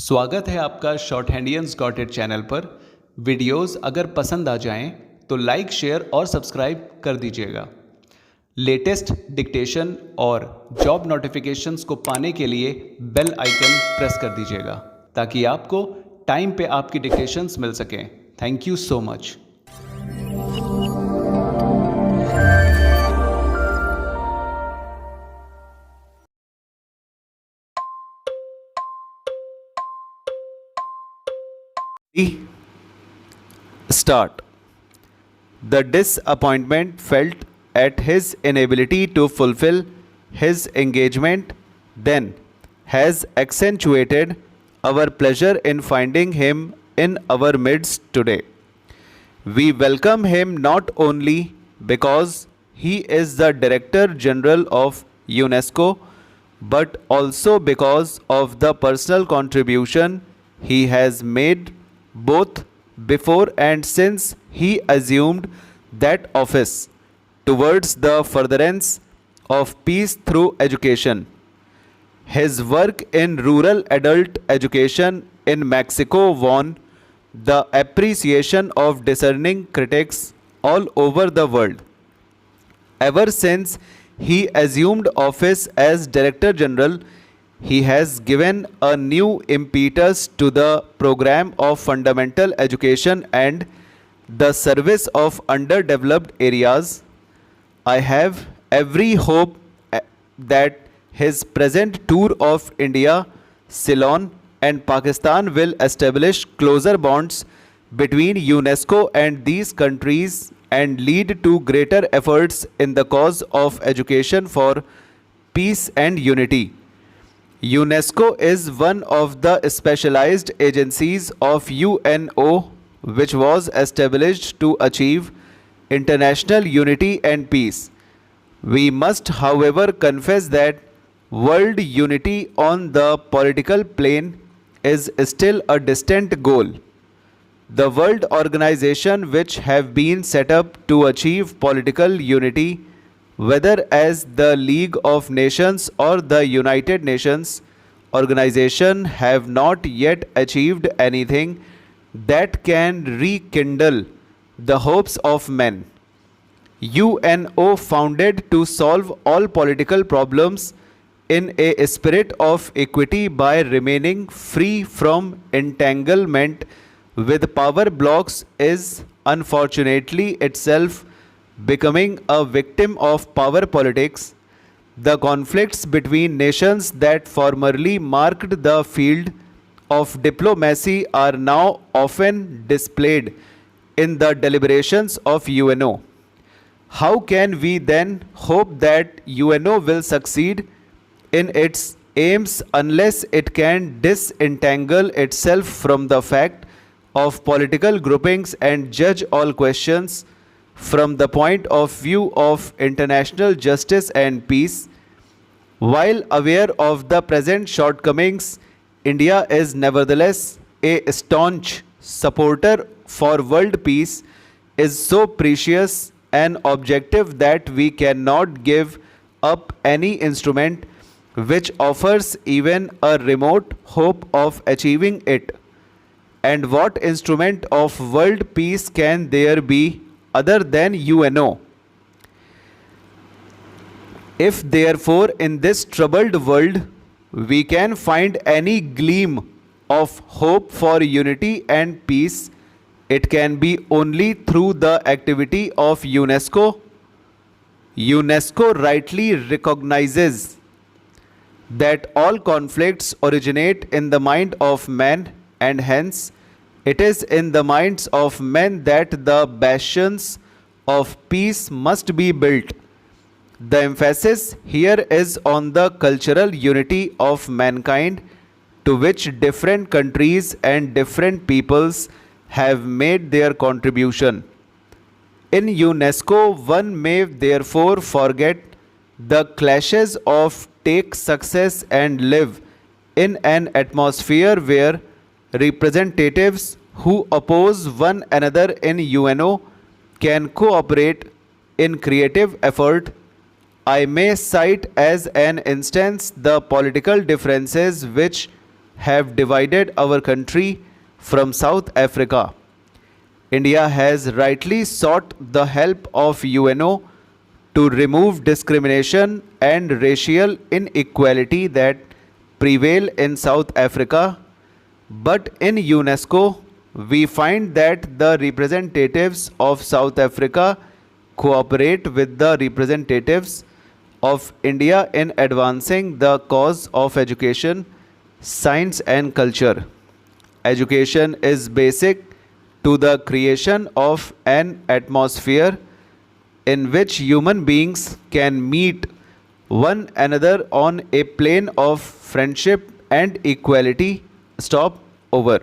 स्वागत है आपका शॉर्ट हैंडियंस गॉट इट चैनल पर। वीडियोस अगर पसंद आ जाएं तो लाइक, शेयर और सब्सक्राइब कर दीजिएगा। लेटेस्ट डिक्टेशन और जॉब नोटिफिकेशंस को पाने के लिए बेल आइकन प्रेस कर दीजिएगा ताकि आपको टाइम पे आपकी डिक्टेशंस मिल सकें। Thank you so much. Start. The disappointment felt at his inability to fulfill his engagement then has accentuated our pleasure in finding him in our midst today. We welcome him not only because he is the Director General of UNESCO, but also because of the personal contribution he has made both before and since he assumed that office towards the furtherance of peace through education. His work in rural adult education in Mexico won the appreciation of discerning critics all over the world. Ever since he assumed office as Director General, he has given a new impetus to the program of fundamental education and the service of underdeveloped areas. I have every hope that his present tour of India, Ceylon and Pakistan will establish closer bonds between UNESCO and these countries and lead to greater efforts in the cause of education for peace and unity. UNESCO is one of the specialized agencies of UNO which was established to achieve international unity and peace. We must, however, confess that world unity on the political plane is still a distant goal. The world organization which have been set up to achieve political unity, whether as the League of Nations or the United Nations organization, have not yet achieved anything that can rekindle the hopes of men. UNO founded to solve all political problems in a spirit of equity by remaining free from entanglement with power blocks is unfortunately itself becoming a victim of power politics. The conflicts between nations that formerly marked the field of diplomacy are now often displayed in the deliberations of UNO. How can we then hope that UNO will succeed in its aims unless it can disentangle itself from the fact of political groupings and judge all questions from the point of view of international justice and peace? While aware of the present shortcomings, India is nevertheless a staunch supporter for world peace is so precious an objective that we cannot give up any instrument which offers even a remote hope of achieving it. And what instrument of world peace can there be other than UNO? If therefore in this troubled world we can find any gleam of hope for unity and peace, it can be only through the activity of UNESCO. UNESCO rightly recognizes that all conflicts originate in the mind of man, and hence it is in the minds of men that the bastions of peace must be built. The emphasis here is on the cultural unity of mankind, to which different countries and different peoples have made their contribution. In UNESCO, one may therefore forget the clashes of take success and live in an atmosphere where representatives who oppose one another in UNO can cooperate in creative effort. I may cite as an instance the political differences which have divided our country from South Africa. India has rightly sought the help of UNO to remove discrimination and racial inequality that prevail in South Africa, but in UNESCO, we find that the representatives of South Africa cooperate with the representatives of India in advancing the cause of education, science, and culture. Education is basic to the creation of an atmosphere in which human beings can meet one another on a plane of friendship and equality. Stop. Over.